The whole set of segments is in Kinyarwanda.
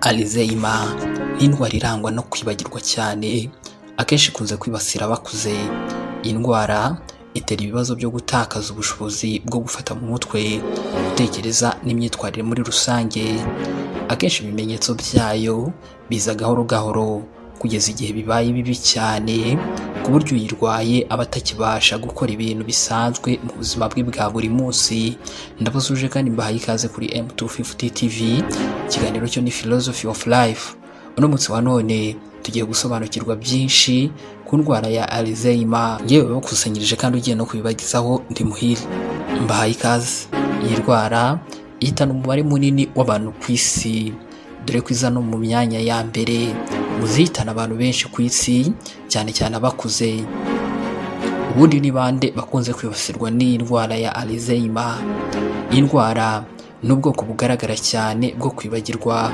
Alzheimer ni indwara irangwa no kwibagirwa cyane, akenshi ikunze kwibasira abakuze. Iyi ndwara itera ibibazo byo gutakaza ubushobozi bwo gufata mu mutwe, gutekereza n'imyitwarire muri rusange. Akenshi ibimenyetso byayo biza gahoro gahoro kugeza igihe bibaye bibi cyane, ku buryo uyirwaye aba atakibasha gukora ibintu bisanzwe mu buzima bwe bwa buri munsi. Ndabasuje kandi mbahaye ikaze kuri M250 TV, ikiganiro cyo ni Philosophy of Life. Uno munsi wa none tugiye gusobanukirwa byinshi ku ndwara ya Alzheimer. Yewe bakusanyirije kandi ugiye no kubibagizaho ndi Muhire. Mbahaye ikaze. Iyi ndwara ihitana umubare munini w'abantu ku isi, dore ko iza no mu myanya ya mbere mu zihitana abantu benshi ku isi, cyane cyane abakuze. Ubundi ni bande bakunze kwibasirwa n'iyi ndwara ya Alzheimer? Iyi ndwara ni ubwoko bugaragara cyane bwo kwibagirwa,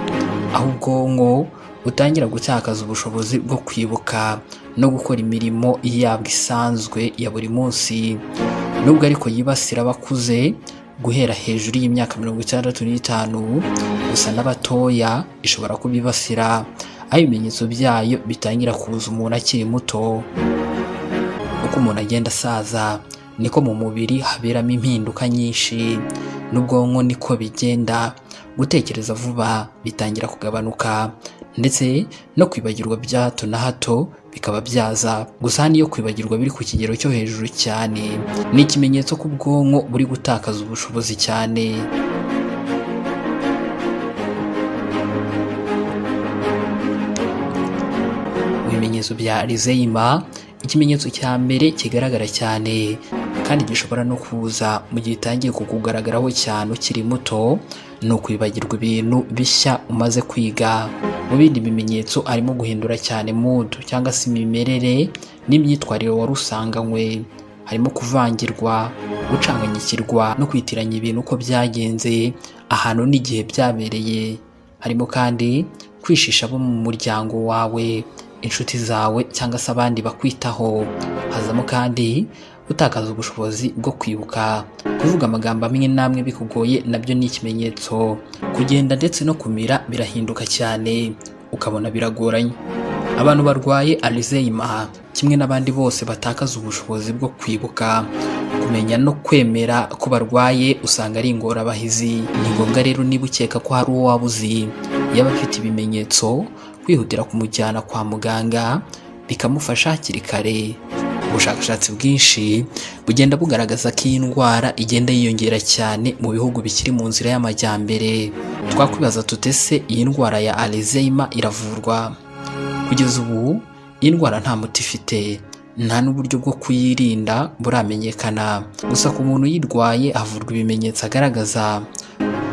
aho ubwonko butangira gutakaza ubushobozi bwo kwibuka no gukora imirimo yabwo isanzwe ya buri munsi. Nubwo ariko yibasira abakuze guhera hejuru y'imyaka 65, gusa n'abatoya ishobora kubibasira, aho ibimenyetso byayo bitangira kuza umuntu akiri muto. Uko umuntu agenda asaza niko mu mubiri haberamo impinduka nyinshi, n'ubwonko niko bigenda. Gutekereza vuba bitangira kugabanuka, ndetse no kwibagirwa bya hato na hato bikaba byaza. Gusa niyo kwibagirwa biri ku kigero cyo hejuru cyane, ni ikimenyetso ko ubwonko buri gutakaza ubushobozi cyane. Ibimenyetso bya Alzheimer, ikimenyetso cya mbere kigaragara cyane kandi gishobora no kuza mu gihe itangiye kukugaragaraho cyane ukiri muto, ni ukwibagirwa ibintu bishya umaze kwiga. Mu bindi bimenyetso harimo guhindura cyane mood cyangwa se imimerere n'imyitwarire wari usanganywe, harimo kuvangirwa, gucanganyikirwa no kwitiranya ibintu uko byagenze, ahantu n'igihe byabereye. Harimo kandi kwishisha abo mu muryango wawe, inshuti zawe cyangwa se abandi bakwitaho. Hazamo kandi gutakaza ubushobozi bwo kwibuka, kuvuga amagambo amwe n'amwe bikugoye nabyo ni ikimenyetso. Kugenda ndetse no kumira birahinduka cyane, ukabona biragoranye. Abantu barwaye Alzheimer kimwe n'abandi bose batakaza ubushobozi bwo kwibuka, kumenya no kwemera ko barwaye usanga ari ingorabahizi. Ni ngombwa rero niba ukeka ko hari uwo waba uzi yaba afite ibimenyetso, kwihutira kumujyana kwa muganga bikamufasha hakiri kare. Ubushakashatsi bwinshi bugenda bugaragaza ko iyi ndwara igenda yiyongera cyane mu bihugu bikiri mu nzira y'amajyambere. Twakwibaza tutese iyi ndwara ya Alzheimer iravurwa? Kugeza ubu iyi ndwara nta muti ifite, nta n'uburyo bwo kuyirinda buramenyekana. Gusa ku muntu uyirwaye havurwa ibimenyetso agaragaza.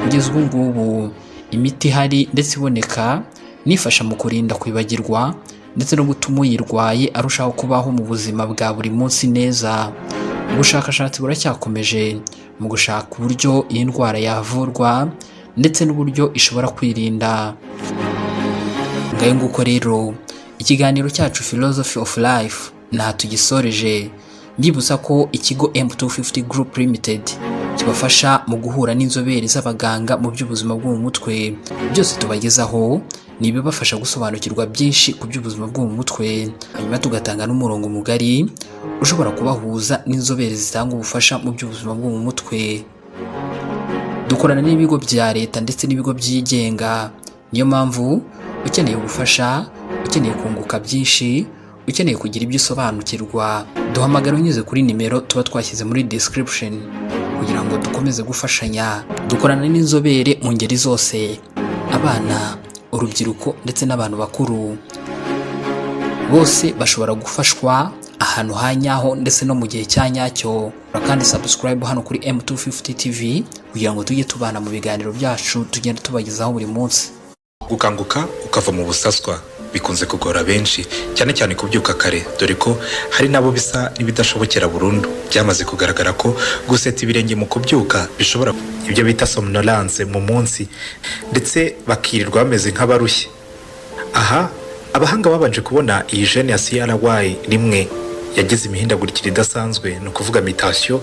Kugeza ubu ngubu imiti ihari ndetse iboneka nifasha mu kurinda kwibagirwa ndetse no gutuma uyirwaye arushaho kubaho mu buzima bwa buri munsi neza. Ubushakashatsi buracyakomeje mu gushaka uburyo iyi ndwara yavurwa ndetse n'uburyo ishobora kwirinda. Ngayo nguko rero ikiganiro cyacu Philosophy of Life nta tugisoreje. Mbibutsa ko ikigo M250 Group Limited kibafasha mu guhura n'inzobere z'abaganga mu by'ubuzima bwo mu mutwe. Byose tubagezaho ni ibibafasha gusobanukirwa byinshi ku by'ubuzima bwo mu mutwe, hanyuma tugatanga n'umurongo mugari ushobora kubahuza n'inzobere zitanga ubufasha mu by'ubuzima bwo mu mutwe. Dukorana n'ibigo bya leta ndetse n'ibigo byigenga. Niyo mpamvu ukeneye ubufasha, ukeneye kunguka byinshi, ukeneye kugira ibyo usobanukirwa, duhamagara unyuze kuri nimero tuba twashyize muri description kugira ngo dukomeze gufashanya. Dukorana n'inzobere mu ngeri zose, abana, urubyiruko ndetse n'abantu bakuru. Bose bashobora gufashwa ahantu ha nyaho ndetse no mu gihe cya nyacyo. Kandi subscribe hano kuri M250 TV kugira ngo tujye tubana mu biganiro byacu tugenda tubagezaho buri munsi. Gukanguka ukava mu busaswa bikunze kugora benshi, cyane cyane kubyuka kare, dore ko hari nabo bisa n'ibidashobokera burundu. Byamaze kugaragara ko guseta ibirenge mu kubyuka bishobora ibyo bita somnolence mu munsi, ndetse bakirirwa bameze nk'abarushye. Aha abahanga babanje kubona iyi gene ya CRY rimwe yagize imihindagurikire idasanzwe, no kuvuga mutation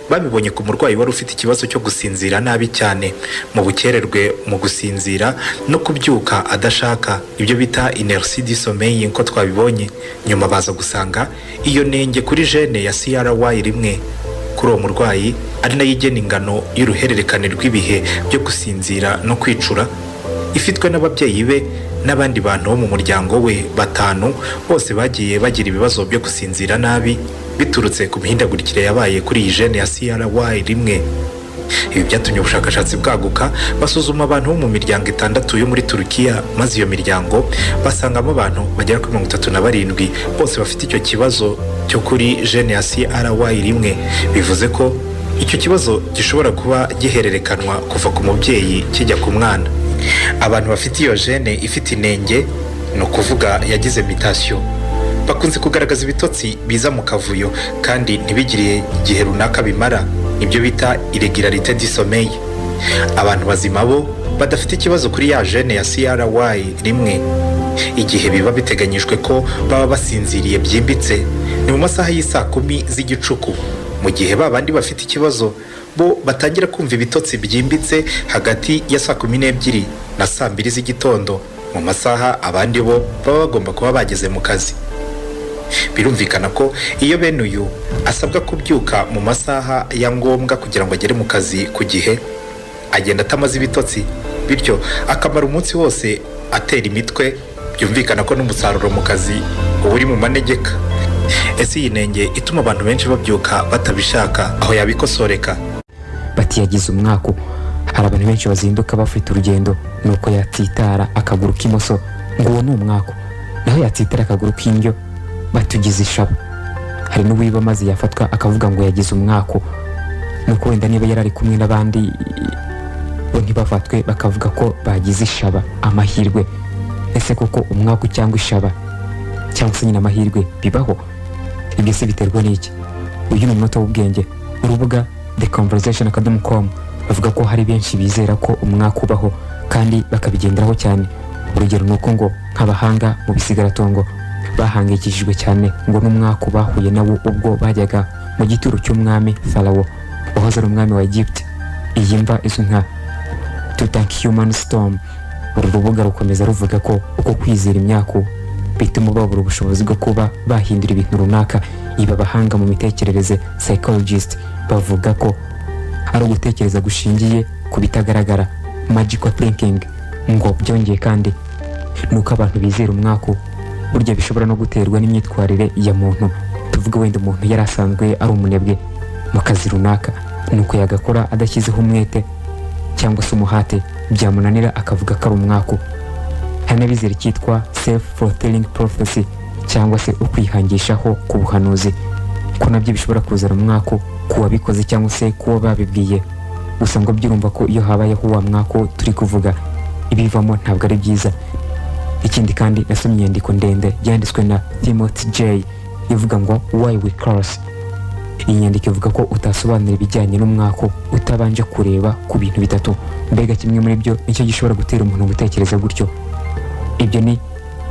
babibonye ku murwayi wari ufite ikibazo cyo gusinzira nabi cyane, mu bukererwe mu gusinzira no kubyuka adashaka, ibyo bita inertie du sommeil nko twabibonye. Nyuma baza gusanga iyo nenge kuri gene ya CRY1 kuri uwo murwayi ari nayo igena ingano y'uruhererekane rw'ibihe byo gusinzira no kwicura, ifitwe n'ababyeyi be n'abandi bantu bo mu muryango we 5 bose bagiye bagira ibibazo byo gusinzira nabi biturutse ku mihindagurikire yabaye kuri iyi gene ya CRY1. Ibi byatumye ubushakashatsi bwaguka, basuzuma abantu bo mu miryango 6 yo muri Turukiya, maze iyo miryango basangamo abantu bagera kuri 37 bose bafite icyo kibazo cyo kuri gene ya CRY1. Bivuze ko icyo kibazo gishobora kuba gihererekanwa kuva ku mubyeyi kijya ku mwana. Abantu bafite iyo gene ifite inenge, no kuvuga yagize mutation, bakunze kugaragaza ibitotsi biza mu kavuyo kandi ntibigiriye igihe runaka bimara, ibyo bita irregularité du sommeil. Abantu bazima bo badafite ikibazo kuri ya gene ya CRY1, igihe biba biteganyijwe ko baba basinziriye byimbitse ni mu masaha y'isa 10 z'igicuku, mu gihe babandi bafite ikibazo bo batangira kumva ibitotsi byimbitse hagati ya saa 12 na saa 2 z'igitondo, mu masaha abandi bo baba bagomba kuba bageze mu kazi. Birumvikana ko iyo bene uyu asabwa kubyuka mu masaha ya ngombwa kugira ngo agere mu kazi ku gihe, agenda atamaze ibitotsi, bityo akamara umunsi wose atera imitwe. Byumvikana ko n'umusaruro mu kazi uba uri mu manegeka. Ese iyi nenge ituma abantu benshi babyuka batabishaka, aho yabikosoreka? Bati yagize umwaka. Hari abantu benshi bazinduka bafite urugendo, nuko yatsitara akaguru k'imoso ngo uwo ni umwaka, naho yatsitara akaguru k'indyo batugize ishaba. Hari n'uwiba maze yafatwa akavuga ngo yagize umwaka, nuko wenda niba yarari kumwe n'abandi bo ntibafatwe bakavuga ko bagize ishaba. Amahirwe, ese koko umwaka cyangwa ishaba cyangwa se nyine amahirwe bibaho? Ibyo se biterwa n'iki? Uyu ni umunota w'ubwenge. Urubuga theconversation.com bavuga ko hari benshi bizera ko umwaka ubaho kandi bakabigenderaho cyane. Urugero nuko ngo nk'abahanga mu bisigaratongo bahangikishijwe cyane ngo n'umwaka bahuye nawo ubwo bajyaga mu gituro cy'umwami Pharaoh wahoze ari umwami wa Egypt. Iyi mva izwi nka Tutankhamun Storm. Uru rubuga rukomeza ruvuga ko uko kwizera imyaka bituma babura ubushobozi bwo kuba bahindura ibintu runaka. Iba abahanga mu mitekerereze psychologist bavuga ko ari ugutekereza gushingiye ku bitagaragara, magical thinking. Ngo byongeye kandi nuko abantu bizera umwaka burya bishobora no guterwa n'imyitwarire ya muntu. Tuvuga wenda umuntu yari asanzwe ari umunebwe mu kazi runaka, nuko yagakora adashyizeho umwete cyangwa se umuhate, byamunanira akavuga ko ari umwaka. Hari n'abizera icyitwa self-fulfilling prophecy cyangwa se ukwihangishaho ku buhanuzi, ko nabyo bishobora kuzana umwaka ku wabikoze cyangwa se kuwo babibwiye. Gusa ngo byurumva ko iyo habayeho wa mwaka turi kuvuga ibivamo ntabwo ari byiza. Ikindi kandi nasomye inyandiko ndende yanditswe na Timothy J ivuga ngo why we curse. Iyi nyandiko ivuga ko utasobanura ibijyanye n'umwaka utabanje kureba ku bintu bitatu, mbega kimwe muri byo nicyo gishobora gutera umuntu gutekereza gutyo. Ibyo ni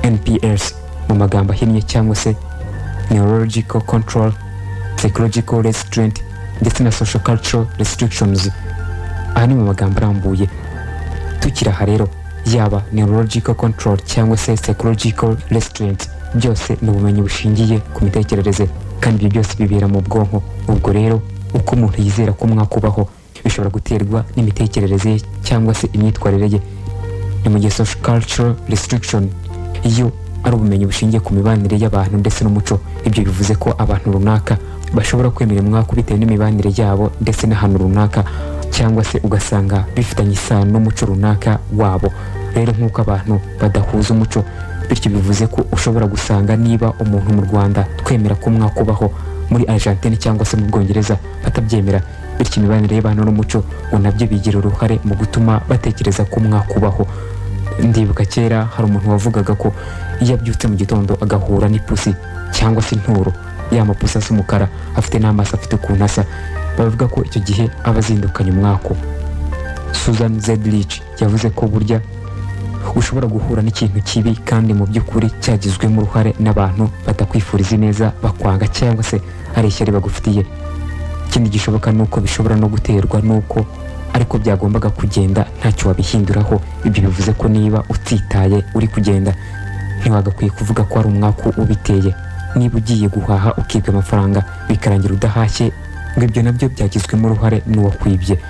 NPS mu magambo ahinnye cyangwa se neurological control, psychological restraint ndetse na social cultural restrictions. Aha ni mu magambo arambuye. Tukira aha rero, yaba neurological control cyangwa se psychological restraint, byose ni ubumenyi bushingiye ku mitekerereze kandi ibyo byose bibera mu bwonko. Ubwo rero uko umuntu yizera ko umwaka ubaho bishobora guterwa n'imitekerereze ye cyangwa se imyitwarire ye. Ni mu gihe social cultural restriction iyo ari ubumenyi bushingiye ku mibanire y'abantu ndetse n'umuco. Ibyo bivuze ko abantu runaka bashobora kwemera umwaka bitewe n'imibanire yabo ndetse n'ahantu runaka, cyangwa se ugasanga bifitanye isano n'umuco runaka wabo. Rero nk'uko abantu badahuza umuco, bityo bivuze ko ushobora gusanga niba umuntu mu Rwanda twemera ko umwaka ubaho, muri Argentine cyangwa se mu Bwongereza batabyemera, bityo imibanire y'abantu n'umuco ngo nabyo bigira uruhare mu gutuma batekereza ko umwaka ubaho. Ndibuka kera hari umuntu wavugaga ko iyo abyutse mu gitondo agahura n'ipusi cyangwa se inturo, ya mapusi asa umukara afite n'amaso afite ukuntu asa, bavuga ko icyo gihe aba azindukanye umwaka. Susan Zedlich yavuze ko burya ushobora guhura n'ikintu kibi kandi mu by'ukuri cyagizwemo uruhare n'abantu batakwifuriza neza, bakwanga cyangwa se ari ishyari bagufitiye. ikindi gishoboka nuko bishobora no guterwa nuko ariko byagombaga kugenda ntacyo wabihinduraho. Ibyo bivuze ko niba utsitaye uri kugenda ntiwagakwiye kuvuga ko ari umwaku ubiteye. Niba ugiye guhaha ukibwa amafaranga bikarangira udahashye, ngo ibyo nabyo byagizwemo uruhare n'uwakwibye.